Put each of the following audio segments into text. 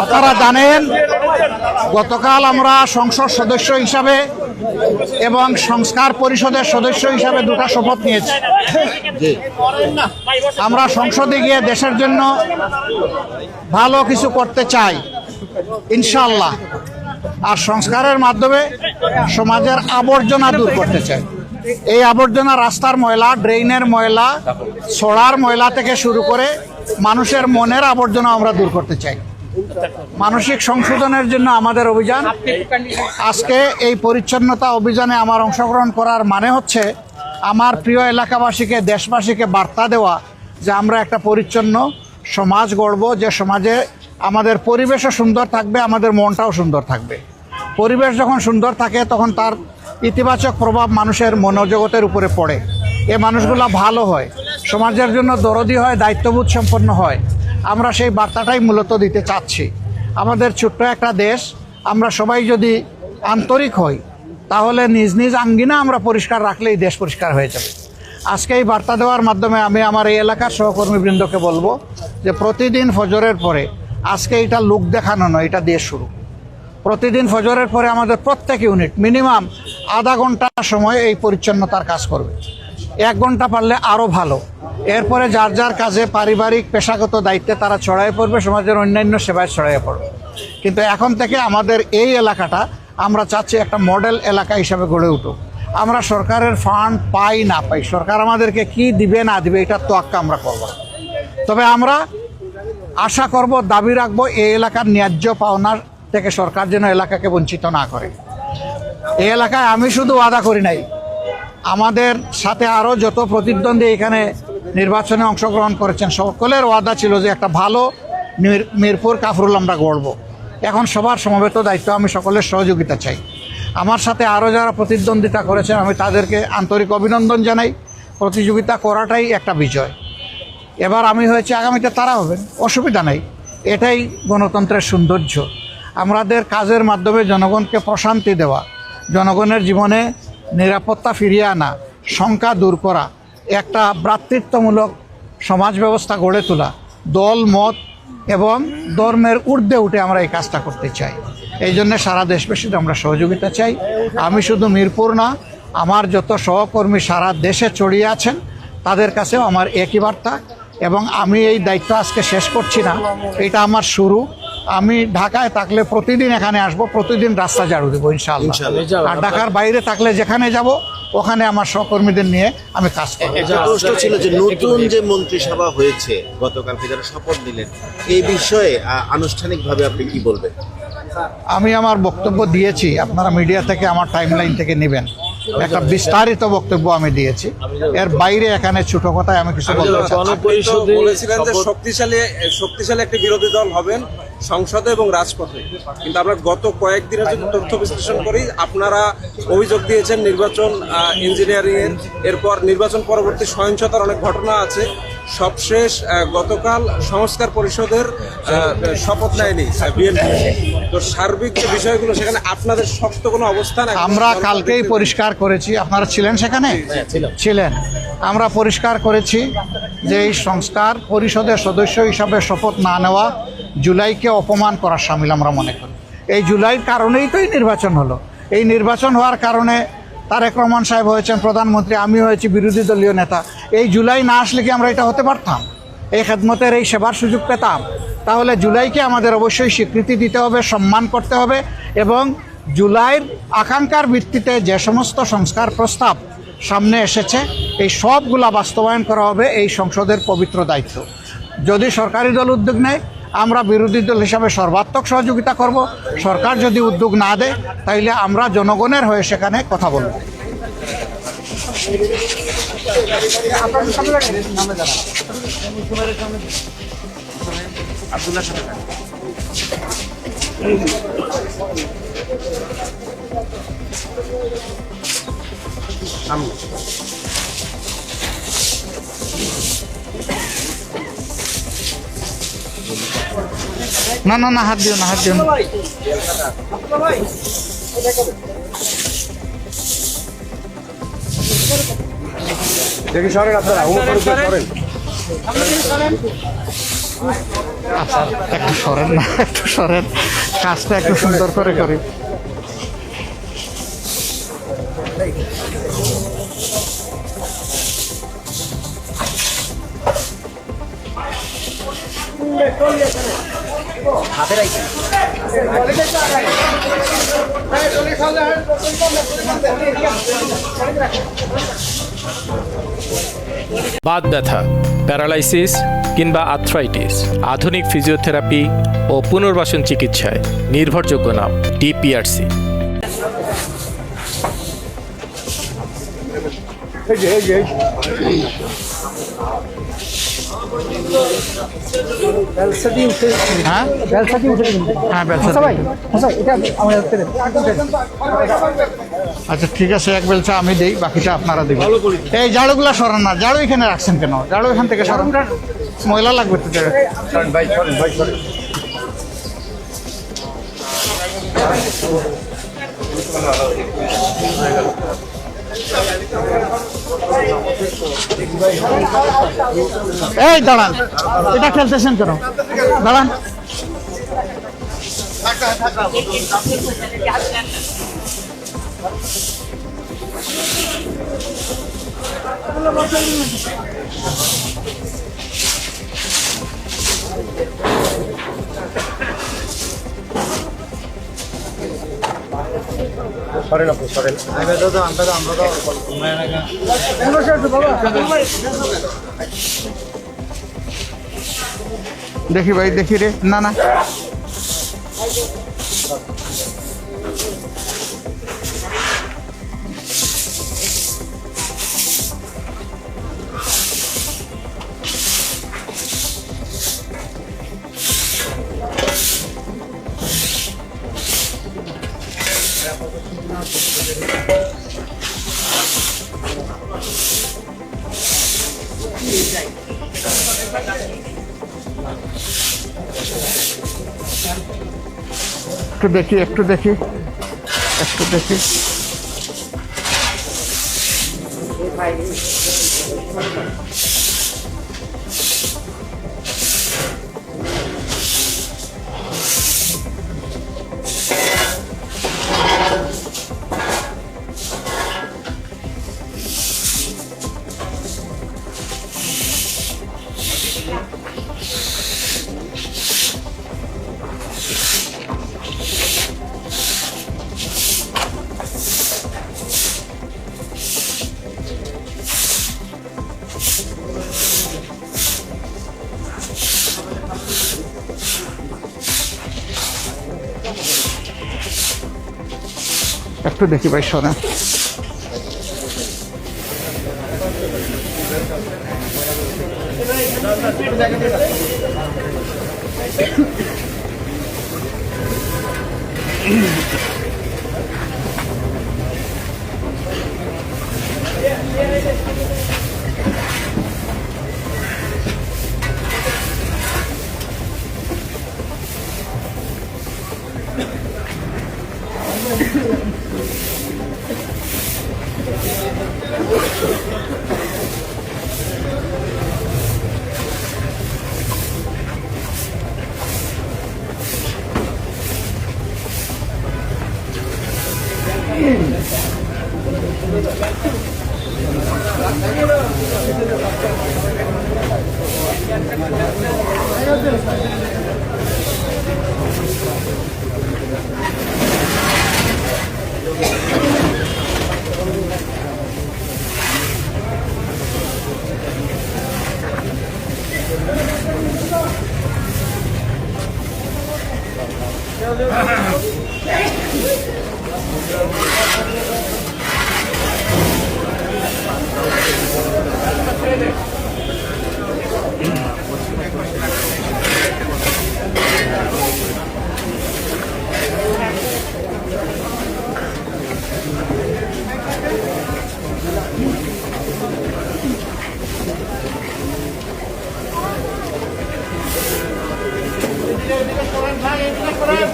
আপনারা জানেন গতকাল আমরা সংসদ সদস্য হিসাবে এবং সংস্কার পরিষদের সদস্য হিসাবে দুটো শপথ নিয়েছি। আমরা সংসদে গিয়ে দেশের জন্য ভালো কিছু করতে চাই ইনশাআল্লাহ, আর সংস্কারের মাধ্যমে সমাজের আবর্জনা দূর করতে চাই। এই আবর্জনা রাস্তার ময়লা, ড্রেইনের ময়লা, ছড়ার ময়লা থেকে শুরু করে মানুষের মনের আবর্জনা আমরা দূর করতে চাই। মানসিক সংশোধনের জন্য আমাদের অভিযান। আজকে এই পরিচ্ছন্নতা অভিযানে আমার অংশগ্রহণ করার মানে হচ্ছে আমার প্রিয় এলাকাবাসীকে, দেশবাসীকে বার্তা দেওয়া যে আমরা একটা পরিচ্ছন্ন সমাজ গড়ব, যে সমাজে আমাদের পরিবেশও সুন্দর থাকবে, আমাদের মনটাও সুন্দর থাকবে। পরিবেশ যখন সুন্দর থাকে তখন তার ইতিবাচক প্রভাব মানুষের মনোজগতের উপরে পড়ে। এ মানুষগুলো ভালো হয়, সমাজের জন্য দরদি হয়, দায়িত্ববোধ সম্পন্ন হয়। আমরা সেই বার্তাটাই মূলত দিতে চাচ্ছি। আমাদের ছোট্ট একটা দেশ, আমরা সবাই যদি আন্তরিক হই তাহলে নিজ নিজ আঙ্গিনা আমরা পরিষ্কার রাখলেই দেশ পরিষ্কার হয়ে যাবে। আজকে এই বার্তা দেওয়ার মাধ্যমে আমি আমার এই এলাকার সহকর্মীবৃন্দকে বলবো যে প্রতিদিন ফজরের পরে, আজকে এটা লোক দেখানো নয়, এটা দিয়ে শুরু। প্রতিদিন ফজরের পরে আমাদের প্রত্যেক ইউনিট মিনিমাম আধা ঘন্টা সময় এই পরিচ্ছন্নতার কাজ করবে। 1 ঘন্টা পারলে আরও ভালো। এরপরে যার যার কাজে, পারিবারিক পেশাগত দায়িত্বে তারা ছড়াইয়ে পড়বে, সমাজের অন্যান্য সেবায় ছড়াইয়ে পড়বে। কিন্তু এখন থেকে আমাদের এই এলাকাটা আমরা চাচ্ছি একটা মডেল এলাকা হিসাবে গড়ে উঠুক। আমরা সরকারের ফান্ড পাই না পাই, সরকার আমাদেরকে কি দিবে না দিবে এটার তোয়াক্কা আমরা করব না। তবে আমরা আশা করব, দাবি রাখবো এই এলাকার ন্যায্য পাওনার থেকে সরকার যেন এলাকাকে বঞ্চিত না করে। এই এলাকায় আমি শুধু ওয়াদা করি নাই, আমাদের সাথে আরও যত প্রতিদ্বন্দ্বী এখানে নির্বাচনে অংশগ্রহণ করেছেন সকলের ওয়াদা ছিল যে একটা ভালো মিরপুর কাফরুল আমরা গড়ব। এখন সবার সমবেত দায়িত্ব, আমি সকলের সহযোগিতা চাই। আমার সাথে আরও যারা প্রতিদ্বন্দ্বিতা করেছেন আমি তাদেরকে আন্তরিক অভিনন্দন জানাই। প্রতিযোগিতা করাটাই একটা বিজয়। এবার আমি হয়েছি, আগামীতে তারা হবেন, অসুবিধা নেই। এটাই গণতন্ত্রের সৌন্দর্য। আমাদের কাজের মাধ্যমে জনগণকে প্রশান্তি দেওয়া, জনগণের জীবনে নিরাপত্তা ফিরিয়ে আনা, শঙ্কা দূর করা, একটা ভ্রাতৃত্বমূলক সমাজ ব্যবস্থা গড়ে তোলা, দল মত এবং ধর্মের ঊর্ধ্বে উঠে আমরা এই কাজটা করতে চাই। এই জন্য সারা দেশবাসীর আমরা সহযোগিতা চাই। আমি শুধু মিরপুর না, আমার যত সহকর্মী সারা দেশে ছড়িয়ে আছেন তাদের কাছেও আমার একই বার্তা। এবং আমি এই দায়িত্ব আজকে শেষ করছি না, এটা আমার শুরু। আমি ঢাকায় থাকলে প্রতিদিন এখানে আসবো, প্রতিদিন রাস্তা ঝাড়ু দেবো ইনশাআল্লাহ। আর ঢাকার বাইরে থাকলে যেখানে যাব ওখানে আমার সহকর্মীদের নিয়ে আমি কাজ করব। একটা প্রশ্ন ছিল যে নতুন যে মন্ত্রিসভা হয়েছে গতকালকে যারা শপথ নিলেন, এই বিষয়ে আনুষ্ঠানিকভাবে আপনি কি বলবেন? আমি আমার বক্তব্য দিয়েছি, আপনারা মিডিয়া থেকে আমার টাইমলাইন থেকে নেবেন। একটা বিস্তারিত বক্তব্য আমি দিয়েছি, এর বাইরে এখানে ছোট কথায় আমি কিছু বলতে চাই। বলেছিলেন যে শক্তিশালী একটি বিরোধী দল হবেন সংসদে এবং রাজপথে, কিন্তু আমরা গত কয়েকদিনের যদি তথ্য বিশ্লেষণ করি, আপনারা অভিযোগ দিয়েছেন নির্বাচন ইঞ্জিনিয়ারিং এর, এরপর নির্বাচন পরবর্তী সহিংসতার অনেক ঘটনা আছে। সবশেষ গতকাল সংস্কার পরিষদের শপথ নেয়নি বিএনপি। তো সার্বিক যে বিষয়গুলো, সেখানে আপনাদের শক্ত কোনো অবস্থান? আমরা কালকেই পরিষ্কার করেছি, আপনারা ছিলেন সেখানে? ছিলেন। আমরা পরিষ্কার করেছি যে এই সংস্কার পরিষদের সদস্য হিসাবে শপথ না নেওয়া জুলাইকে অপমান করার শামিল আমরা মনে করি। এই জুলাইয়ের কারণেই তো এই নির্বাচন হলো। এই নির্বাচন হওয়ার কারণে তারেক রহমান সাহেব হয়েছেন প্রধানমন্ত্রী, আমি হয়েছি বিরোধী দলীয় নেতা। এই জুলাই না আসলে কি আমরা এটা হতে পারতাম? এই খেদমতের, এই সেবার সুযোগ পেতাম? তাহলে জুলাইকে আমাদের অবশ্যই স্বীকৃতি দিতে হবে, সম্মান করতে হবে এবং জুলাইয়ের আকাঙ্ক্ষার ভিত্তিতে যে সমস্ত সংস্কার প্রস্তাব সামনে এসেছে এই সবগুলা বাস্তবায়ন করা হবে এই সংসদের পবিত্র দায়িত্ব। যদি সরকারি দল উদ্যোগ নেয়, আমরা বিরোধী দল হিসাবে সর্বাত্মক সহযোগিতা করব। সরকার যদি উদ্যোগ না দেয় তাইলে আমরা জনগণের হয়ে সেখানে কথা বলব। না না না, হাত দিও না, হাত দিও না। দেখি সরেন আপনারা, আচ্ছা একটু সরেন না, একটু সরেন, কাজটা একটু সুন্দর করে করি। বাত ব্যথা, প্যারালাইসিস কিংবা আর্থ্রাইটিস, আধুনিক ফিজিওথেরাপি ও পুনর্বাসন চিকিৎসায় নির্ভরযোগ্য নাম ডিপিআরসি। হ্যাঁ হ্যাঁ বেলচা আচ্ছা ঠিক আছে, এক বেলচা আমি দেই, বাকিটা আপনারা দেবেন। এই ঝাড়ুগুলা সরান না, ঝাড়ু এখানে রাখছেন কেন? ঝাড়ু এখান থেকে সরান, ময়লা লাগবে তো। এই দাঁড়ান, এটা খেলতেছেন কেন? দাঁড়ান। দেখি ভাই, দেখি রে, না না একটু দেখি, একটু দেখি, একটু দেখি। একটু দেখি ভাই, শোনা।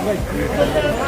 ভাই